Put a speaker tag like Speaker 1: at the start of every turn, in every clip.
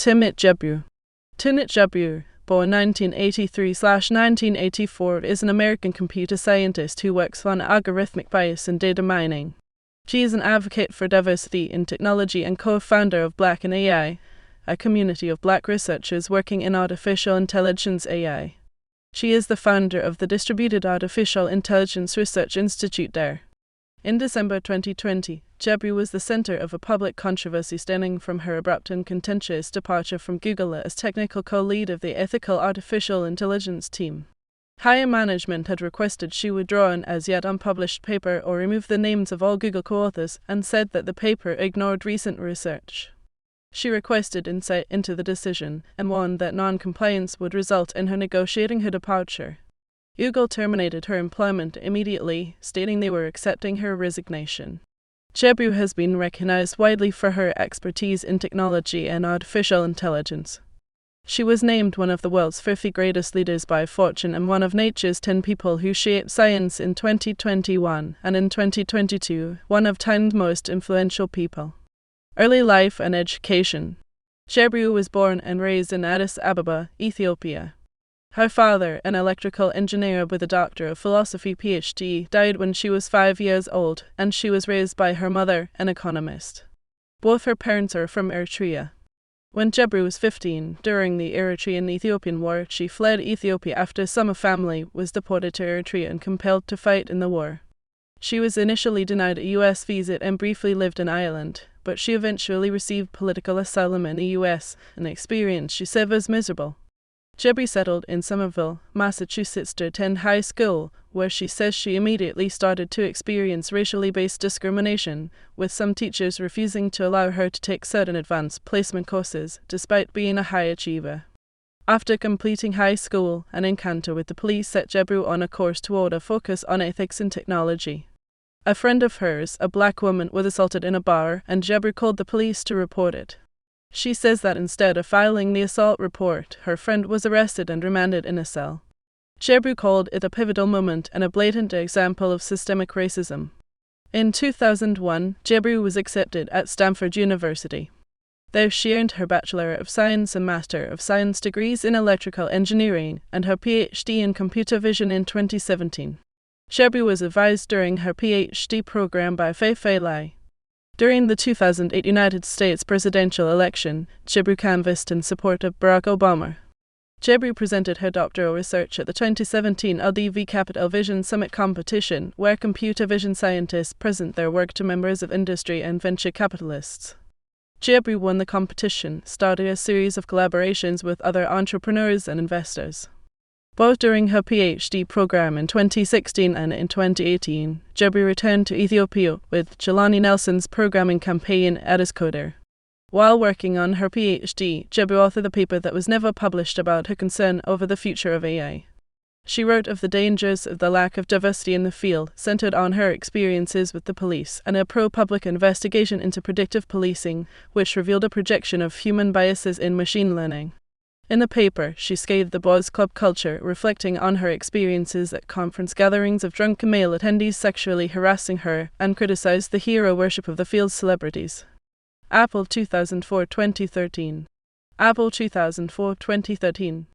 Speaker 1: Timnit Gebru. Timnit Gebru, born 1983/1984, is an American computer scientist who works on algorithmic bias in data mining. She is an advocate for diversity in technology and co-founder of Black in AI, a community of Black researchers working in artificial intelligence AI. She is the founder of the Distributed Artificial Intelligence Research Institute DAIR. In December 2020, Gebru was the center of a public controversy stemming from her abrupt and contentious departure from Google as technical co-lead of the ethical artificial intelligence team. Higher management had requested she withdraw an as-yet-unpublished paper or remove the names of all Google co-authors and said that the paper ignored recent research. She requested insight into the decision and warned that non-compliance would result in her negotiating her departure. Google terminated her employment immediately, stating they were accepting her resignation. Gebru has been recognized widely for her expertise in technology and artificial intelligence. She was named one of the world's 50 greatest leaders by Fortune and one of Nature's 10 people who shape science in 2021, and in 2022, one of Time's most influential people. Early life and education. Gebru was born and raised in Addis Ababa, Ethiopia. Her father, an electrical engineer with a Doctor of Philosophy PhD, died when she was 5 years old, and she was raised by her mother, an economist. Both her parents are from Eritrea. When Gebru was 15, during the Eritrean-Ethiopian War, she fled Ethiopia after some family was deported to Eritrea and compelled to fight in the war. She was initially denied a U.S. visa and briefly lived in Ireland, but she eventually received political asylum in the U.S., an experience she said was miserable. Gebru settled in Somerville, Massachusetts to attend high school, where she says she immediately started to experience racially based discrimination, with some teachers refusing to allow her to take certain advanced placement courses, despite being a high achiever. After completing high school, an encounter with the police set Gebru on a course toward a focus on ethics in technology. A friend of hers, a Black woman, was assaulted in a bar, and Gebru called the police to report it. She says that instead of filing the assault report, her friend was arrested and remanded in a cell. Gebru called it a pivotal moment and a blatant example of systemic racism. In 2001, Gebru was accepted at Stanford University. There she earned her Bachelor of Science and Master of Science degrees in electrical engineering and her PhD in computer vision in 2017. Gebru was advised during her PhD program by Fei Lai. During the 2008 United States presidential election, Gebru canvassed in support of Barack Obama. Gebru presented her doctoral research at the 2017 LDV Capital Vision Summit competition, where computer vision scientists present their work to members of industry and venture capitalists. Gebru won the competition, starting a series of collaborations with other entrepreneurs and investors. Both during her PhD program in 2016 and in 2018, Gebru returned to Ethiopia with Jelani Nelson's programming campaign AddisCoder. While working on her PhD, Gebru authored a paper that was never published about her concern over the future of AI. She wrote of the dangers of the lack of diversity in the field, centered on her experiences with the police, and a pro-public investigation into predictive policing, which revealed a projection of human biases in machine learning. In the paper, she scathed the boys' club culture, reflecting on her experiences at conference gatherings of drunken male attendees sexually harassing her, and criticized the hero worship of the field's celebrities. Apple 2004-2013. Apple 2004-2013.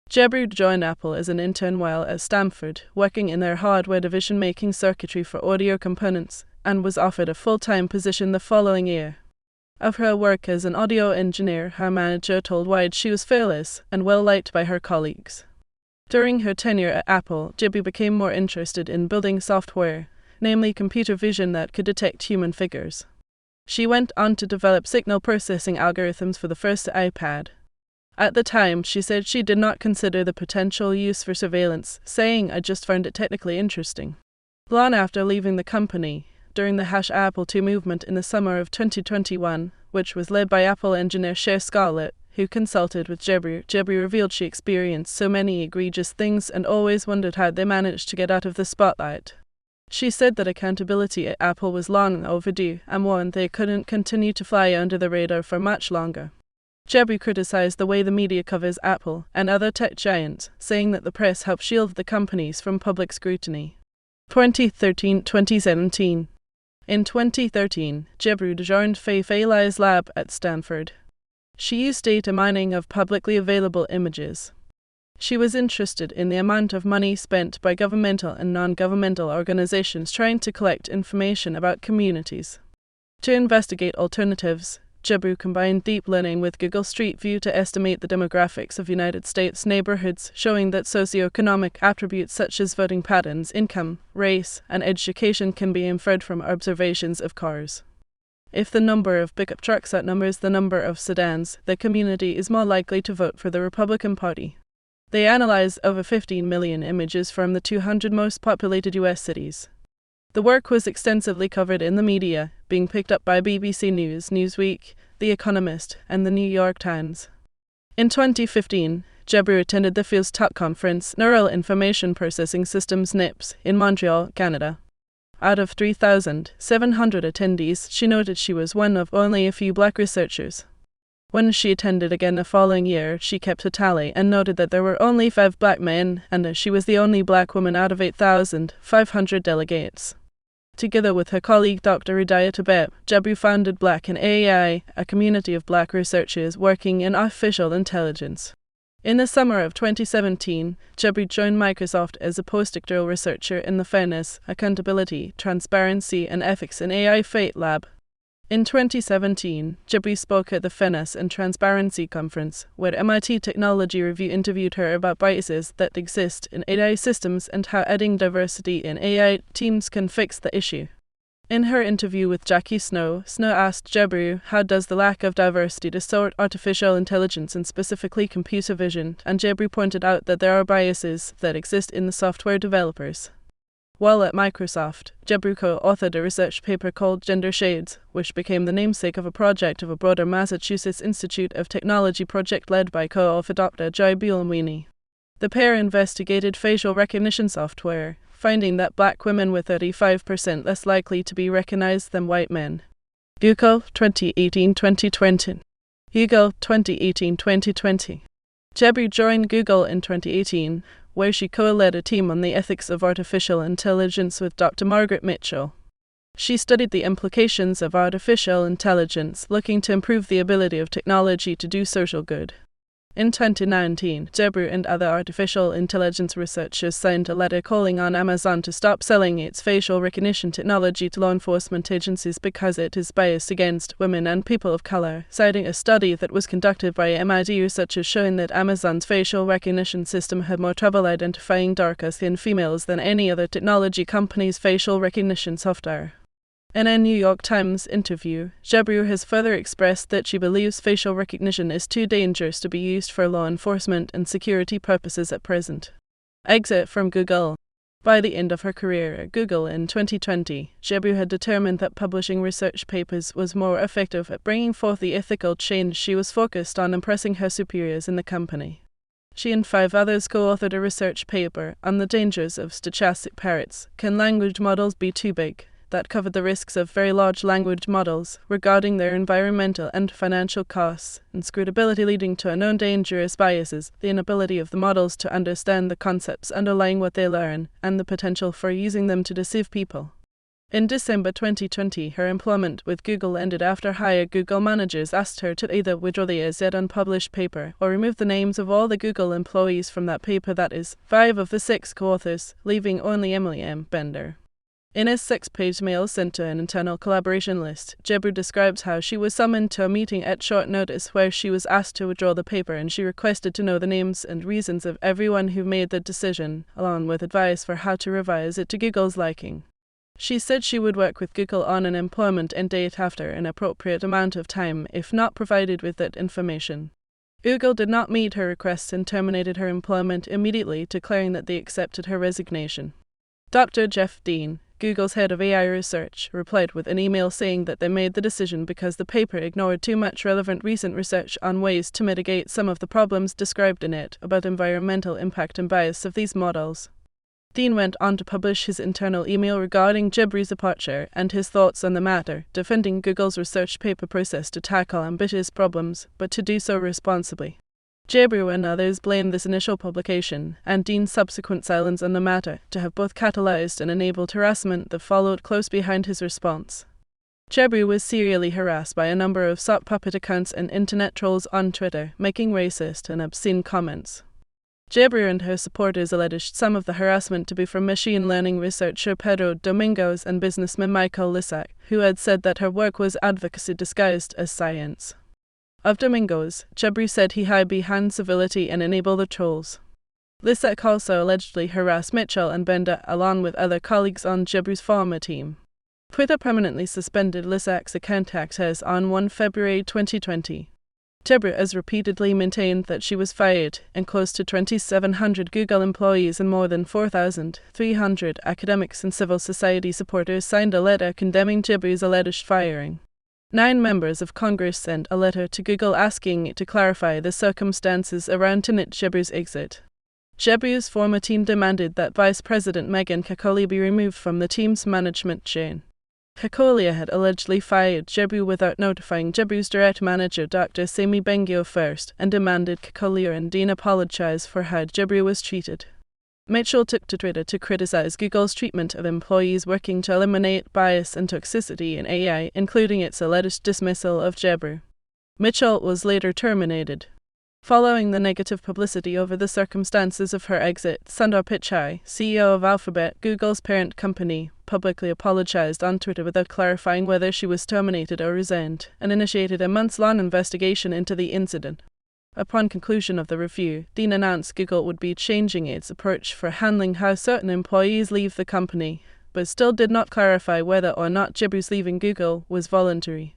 Speaker 1: Gebru joined Apple as an intern while at Stanford, working in their hardware division making circuitry for audio components, and was offered a full-time position the following year. Of her work as an audio engineer, her manager told Wired she was fearless and well-liked by her colleagues. During her tenure at Apple, Gebru became more interested in building software, namely computer vision that could detect human figures. She went on to develop signal processing algorithms for the first iPad. At the time, she said she did not consider the potential use for surveillance, saying, "I just found it technically interesting." Long after leaving the company, during the #Apple II movement in the summer of 2021, which was led by Apple engineer Cher Scarlett, who consulted with Gebru, Gebru revealed she experienced so many egregious things and always wondered how they managed to get out of the spotlight. She said that accountability at Apple was long overdue and warned they couldn't continue to fly under the radar for much longer. Gebru criticized the way the media covers Apple and other tech giants, saying that the press helped shield the companies from public scrutiny. 2013-2017. In 2013, Gebru joined Fei Lai's lab at Stanford. She used data mining of publicly available images. She was interested in the amount of money spent by governmental and non-governmental organizations trying to collect information about communities. To investigate alternatives, Gebru combined deep learning with Google Street View to estimate the demographics of United States neighborhoods, showing that socioeconomic attributes such as voting patterns, income, race, and education can be inferred from observations of cars. If the number of pickup trucks outnumbers the number of sedans, the community is more likely to vote for the Republican Party. They analyzed over 15 million images from the 200 most populated U.S. cities. The work was extensively covered in the media, being picked up by BBC News, Newsweek, The Economist, and The New York Times. In 2015, Gebru attended the field's top conference, Neural Information Processing Systems (NIPS), in Montreal, Canada. Out of 3,700 attendees, she noted she was one of only a few black researchers. When she attended again the following year, she kept a tally and noted that there were only 5 black men, and that she was the only black woman out of 8,500 delegates. Together with her colleague Dr. Ridaya Tibet, Gebru founded Black in AI, a community of black researchers working in artificial intelligence. In the summer of 2017, Gebru joined Microsoft as a postdoctoral researcher in the Fairness, Accountability, Transparency, and Ethics in AI Fate Lab. In 2017, Gebru spoke at the Fairness and Transparency Conference, where MIT Technology Review interviewed her about biases that exist in AI systems and how adding diversity in AI teams can fix the issue. In her interview with Jackie Snow asked Gebru, how does the lack of diversity distort artificial intelligence and specifically computer vision, and Gebru pointed out that there are biases that exist in the software developers. While at Microsoft, Gebru co-authored a research paper called Gender Shades, which became the namesake of a project of a broader Massachusetts Institute of Technology project led by co-author Dr. Joy Buolamwini. The pair investigated facial recognition software, finding that black women were 35% less likely to be recognized than white men. Google 2018-2020. Google 2018-2020. Gebru joined Google in 2018, where she co-led a team on the ethics of artificial intelligence with Dr. Margaret Mitchell. She studied the implications of artificial intelligence, looking to improve the ability of technology to do social good. In 2019, Gebru and other artificial intelligence researchers signed a letter calling on Amazon to stop selling its facial recognition technology to law enforcement agencies because it is biased against women and people of color, citing a study that was conducted by MIT researchers showing that Amazon's facial recognition system had more trouble identifying darker-skinned females than any other technology company's facial recognition software. In a New York Times interview, Gebru has further expressed that she believes facial recognition is too dangerous to be used for law enforcement and security purposes at present. Exit from Google. By the end of her career at Google in 2020, Gebru had determined that publishing research papers was more effective at bringing forth the ethical change she was focused on impressing her superiors in the company. She and 5 others co-authored a research paper on the dangers of stochastic parrots. Can language models be too big? That covered the risks of very large language models regarding their environmental and financial costs, inscrutability leading to unknown dangerous biases, the inability of the models to understand the concepts underlying what they learn, and the potential for using them to deceive people. In December 2020, her employment with Google ended after higher Google managers asked her to either withdraw the as-yet-unpublished paper or remove the names of all the Google employees from that paper, that is, 5 of the 6 co-authors, leaving only Emily M. Bender. In a 6-page mail sent to an internal collaboration list, Gebru describes how she was summoned to a meeting at short notice where she was asked to withdraw the paper, and she requested to know the names and reasons of everyone who made the decision, along with advice for how to revise it to Google's liking. She said she would work with Google on an employment end date after an appropriate amount of time if not provided with that information. Google did not meet her requests and terminated her employment immediately, declaring that they accepted her resignation. Dr. Jeff Dean, Google's head of AI research, replied with an email saying that they made the decision because the paper ignored too much relevant recent research on ways to mitigate some of the problems described in it about environmental impact and bias of these models. Dean went on to publish his internal email regarding Gebru's departure and his thoughts on the matter, defending Google's research paper process to tackle ambitious problems, but to do so responsibly. Gebru and others blamed this initial publication, and Dean's subsequent silence on the matter, to have both catalyzed and enabled harassment that followed close behind his response. Gebru was serially harassed by a number of sock puppet accounts and internet trolls on Twitter, making racist and obscene comments. Gebru and her supporters alleged some of the harassment to be from machine learning researcher Pedro Domingos and businessman Michael Lissac, who had said that her work was advocacy disguised as science. Of Domingos, Gebru said he hid behind civility and enabled the trolls. Lissac also allegedly harassed Mitchell and Benda along with other colleagues on Gebru's former team. Twitter permanently suspended Lissac's account access on 1 February 2020. Gebru has repeatedly maintained that she was fired, and close to 2,700 Google employees and more than 4,300 academics and civil society supporters signed a letter condemning Gebru's alleged firing. 9 members of Congress sent a letter to Google asking it to clarify the circumstances around Timnit Gebru's exit. Gebru's former team demanded that Vice President Megan Kakolia be removed from the team's management chain. Kakolia had allegedly fired Gebru without notifying Gebru's direct manager Dr. Sami Bengio first, and demanded Kakolia and Dean apologize for how Gebru was treated. Mitchell took to Twitter to criticize Google's treatment of employees working to eliminate bias and toxicity in AI, including its alleged dismissal of Gebru. Mitchell was later terminated. Following the negative publicity over the circumstances of her exit, Sundar Pichai, CEO of Alphabet, Google's parent company, publicly apologized on Twitter without clarifying whether she was terminated or resigned, and initiated a months-long investigation into the incident. Upon conclusion of the review, Dean announced Google would be changing its approach for handling how certain employees leave the company, but still did not clarify whether or not Gebru's leaving Google was voluntary.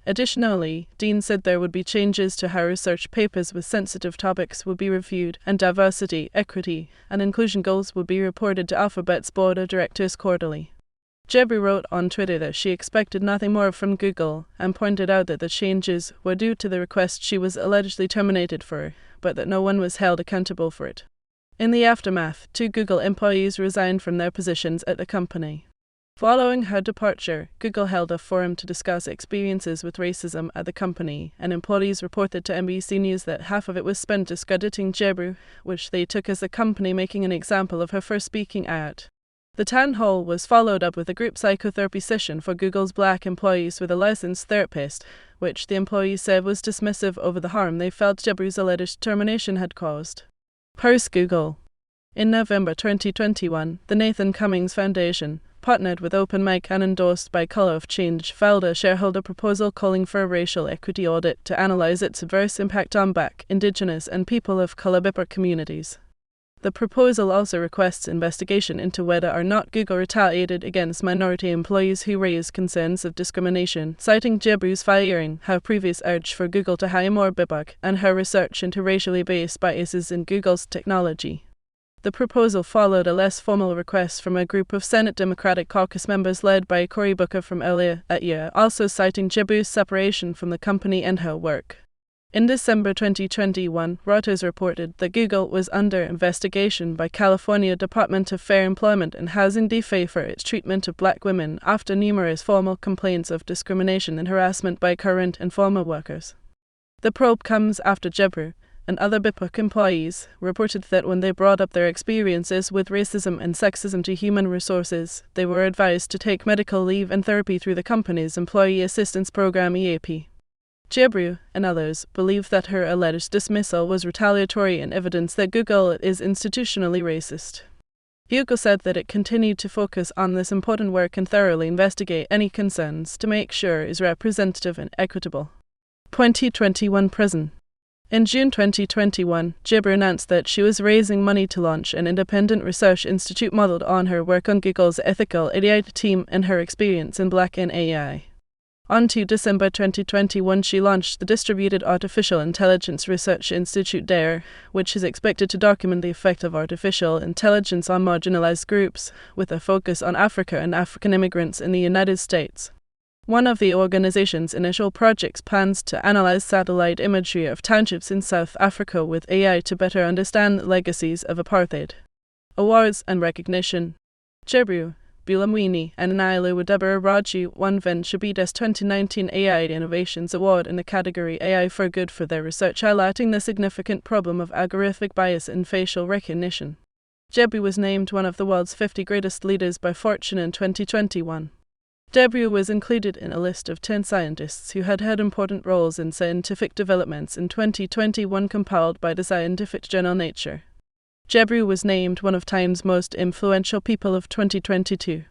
Speaker 1: Additionally, Dean said there would be changes to how research papers with sensitive topics would be reviewed, and diversity, equity, and inclusion goals would be reported to Alphabet's board of directors quarterly. Gebru wrote on Twitter that she expected nothing more from Google, and pointed out that the changes were due to the request she was allegedly terminated for, but that no one was held accountable for it. In the aftermath, 2 Google employees resigned from their positions at the company. Following her departure, Google held a forum to discuss experiences with racism at the company, and employees reported to NBC News that half of it was spent discrediting Gebru, which they took as the company making an example of her for speaking out. The town hall was followed up with a group psychotherapy session for Google's black employees with a licensed therapist, which the employees said was dismissive over the harm they felt Gebru's alleged termination had caused. Post Google. In November 2021, the Nathan Cummings Foundation, partnered with OpenMic and endorsed by Color of Change, filed a shareholder proposal calling for a racial equity audit to analyze its adverse impact on Black, Indigenous, and people of color BIPOC communities. The proposal also requests investigation into whether or not Google retaliated against minority employees who raised concerns of discrimination, citing Gebru's firing, her previous urge for Google to hire more BIPOC, and her research into racially based biases in Google's technology. The proposal followed a less formal request from a group of Senate Democratic Caucus members led by Cory Booker from earlier that year, also citing Gebru's separation from the company and her work. In December 2021, Reuters reported that Google was under investigation by California Department of Fair Employment and Housing DFA for its treatment of black women after numerous formal complaints of discrimination and harassment by current and former workers. The probe comes after Gebru and other BIPOC employees reported that when they brought up their experiences with racism and sexism to human resources, they were advised to take medical leave and therapy through the company's Employee Assistance Program (EAP). Gebru and others believe that her alleged dismissal was retaliatory and evidence that Google is institutionally racist. Google said that it continued to focus on this important work and thoroughly investigate any concerns to make sure it is representative and equitable. 2021 Prison. In June 2021, Gebru announced that she was raising money to launch an independent research institute modeled on her work on Google's ethical AI team and her experience in Black in AI. On to December 2021, she launched the Distributed Artificial Intelligence Research Institute DAIR, which is expected to document the effect of artificial intelligence on marginalized groups, with a focus on Africa and African immigrants in the United States. One of the organization's initial projects plans to analyze satellite imagery of townships in South Africa with AI to better understand legacies of apartheid. Awards and recognition. Gebru, Bulamwini, and Nailu Deborah Raju won Venturebeat's 2019 AI Innovations Award in the category AI for Good for their research highlighting the significant problem of algorithmic bias in facial recognition. Gebru was named one of the world's 50 greatest leaders by Fortune in 2021. Gebru was included in a list of 10 scientists who had had important roles in scientific developments in 2021 compiled by the scientific journal Nature. Gebru was named one of Time's most influential people of 2022.